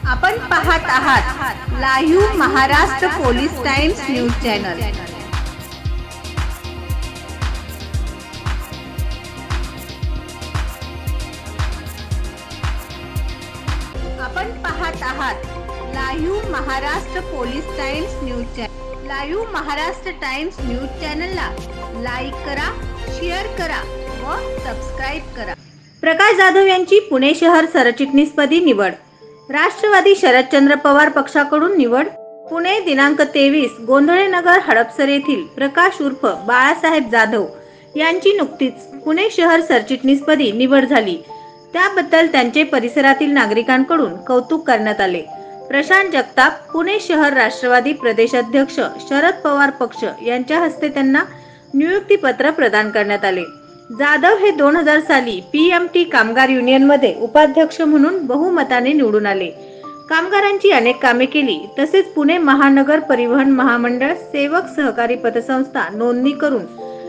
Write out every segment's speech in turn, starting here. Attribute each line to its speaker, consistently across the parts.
Speaker 1: आपण पाहत आहात live Maharashtra police times news channel. आपण पाहत आहात live Maharashtra police times news channel. Live Maharashtra times news चॅनलला लाईक करा, शेअर करा व सबस्क्राइब करा। प्रकाश जाधव यांची पुणे शहर सरचिटणीसपदी निवड। राष्ट्रवादी शरदचंद्र पवार पक्षाकडून निवड। पुणे दिनांक 23 गोंधळेनगर हडपसर येथील प्रकाश उर्फ बाळासाहेब जाधव यांची नुकतीच पुणे शहर सरचिटणीसपदी निवड झाली। त्याबद्दल त्यांचे परिसरातील नागरिकांकडून कौतुक करण्यात आले। प्रशांत जगताप पुणे शहर राष्ट्रवादी प्रदेशाध्यक्ष शरद पवार पक्ष यांच्या हस्ते त्यांना नियुक्तीपत्र प्रदान करण्यात आले। जाधव हे 2000 साली PMT कामगार युनियनमध्ये उपाध्यक्ष म्हणून बहुमताने निवडून आले। कामगारांची अनेक कामे केली। तसेच पुणे महानगर परिवहन महामंडळ सेवक सहकारी पतसंस्था नोंदणी करून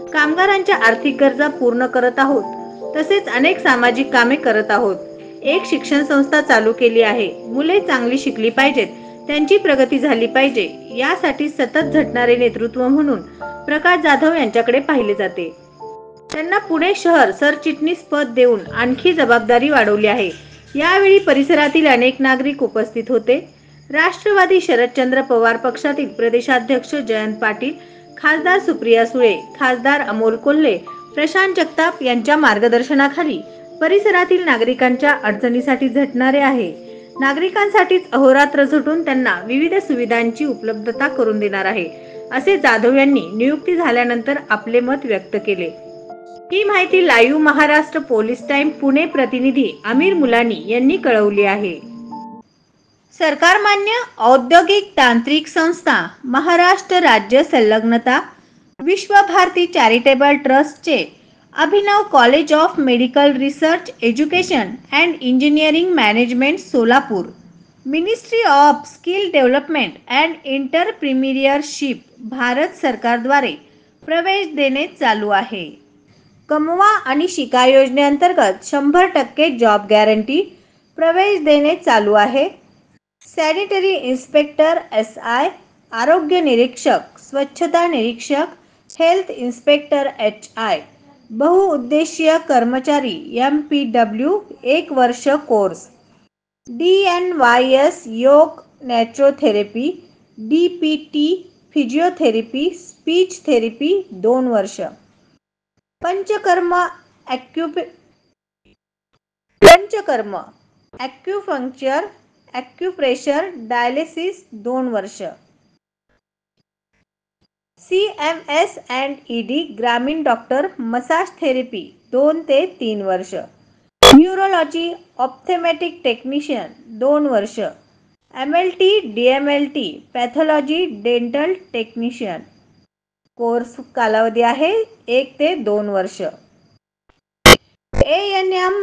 Speaker 1: कामगारांच्या आर्थिक गरजा पूर्ण करत आहोत। तसेच अनेक सामाजिक कामे करत आहोत। एक शिक्षण संस्था चालू केली आहे। मुले चांगली शिकली पाहिजेत, त्यांची प्रगती झाली पाहिजे यासाठी सतत झटणारे नेतृत्व म्हणून प्रकाश जाधव यांच्याकडे पाहिले जाते। त्यांना पुणे शहर सरचिटणीस पद देऊन आणखी जबाबदारी वाढवली आहे। यावेळी परिसरातील अनेक नागरिक उपस्थित होते। राष्ट्रवादी शरदचंद्र पवार पक्षातील प्रदेशाध्यक्ष जयंत पाटील, खासदार सुप्रिया सुळे, खासदार अमोल कोल्हे, प्रशांत जगताप यांच्या मार्गदर्शनाखाली परिसरातील नागरिकांच्या अडचणीसाठी झटणारे आहे। नागरिकांसाठीच अहोरात्र झटून त्यांना विविध सुविधांची उपलब्धता करून देणार आहे, असे जाधव यांनी नियुक्ती झाल्यानंतर आपले मत व्यक्त केले। ही माहिती live Maharashtra police time Pune प्रतिनिधी आमिर मुलानी यांनी कळवली आहे। सरकारमान्य औद्योगिक तांत्रिक संस्था, महाराष्ट्र राज्य संलग्नता, विश्वभारती चॅरिटेबल ट्रस्टचे Abhinav college of medical research education and engineering management Solapur, ministry of skill development and entrepreneurship Bharat सरकारद्वारे प्रवेश देणे चालू आहे। कमवा आणि शिका योजनेअंतर्गत 100% जॉब गॅरंटी प्रवेश देणे चालू आहे। सॅनिटरी इन्स्पेक्टर SI, आरोग्य निरीक्षक, स्वच्छता निरीक्षक, हेल्थ इन्स्पेक्टर HI, बहुउद्देशीय कर्मचारी MPW 1 वर्ष कोर्स, DNYS योग नॅचरोथेरपी, DPT फिजिओथेरपी, स्पीच थेरपी 2 वर्ष, पंचकर्म ॲक्युपंक्चर, ॲक्युप्रेशर, डायलिसिस 2 वर्ष, CMS अँड ED ग्रामीण डॉक्टर मसाज थेरपी 2 ते 3 वर्ष, न्यूरोलॉजी ऑप्थेमॅटिक टेक्निशियन 2 वर्ष, MLT DMLT pathology dental technician. Course कालावधी आहे 1 ते 2 वर्ष। ANM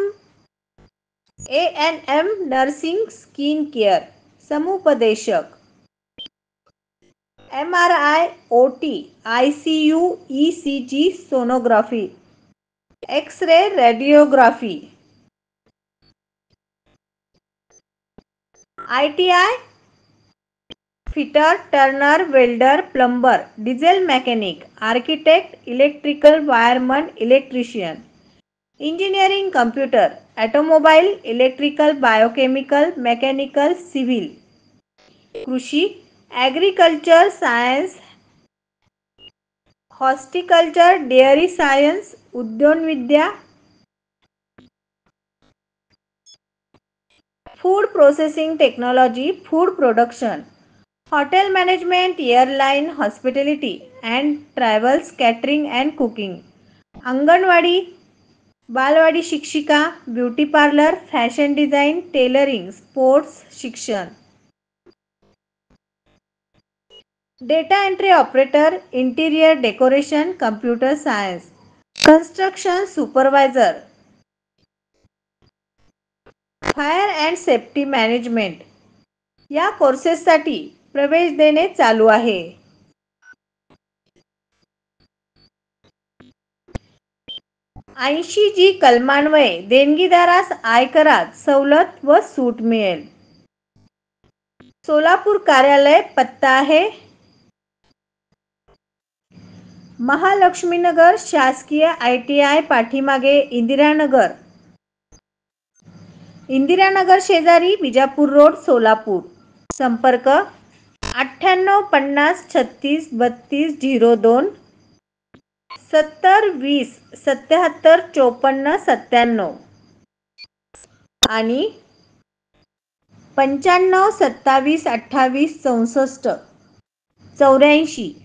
Speaker 1: नर्सिंग स्किन केअर समुपदेशक, MRI OT ICU ECG sonography, x-ray radiography, ITI fitter, turner, welder, plumber, diesel mechanic, architect, electrical wireman, electrician, engineering computer, automobile, electrical, biochemical, mechanical, civil, कृषी, agriculture science, horticulture, dairy science, उद्यानविद्या, food processing technology, food production, hotel management, airline, hospitality and travels, catering and cooking, anganwadi, balwadi शिक्षिका, beauty parlour, fashion design, tailoring, sports शिक्षण, data entry operator, interior decoration, computer science, construction supervisor, fire and safety management या कोर्सेससाठी प्रवेश देणे चालू आहे। 80 जी कलमान्वये देणगीदारास आयकरात सवलत व सूट मिळेल। सोलापूर कार्यालय पत्ता आहे महालक्ष्मीनगर शासकीय ITI पाठीमागे इंदिरानगर शेजारी विजापूर रोड सोलापूर. संपर्क 9850363202 7020775497 आणि 95272864 84.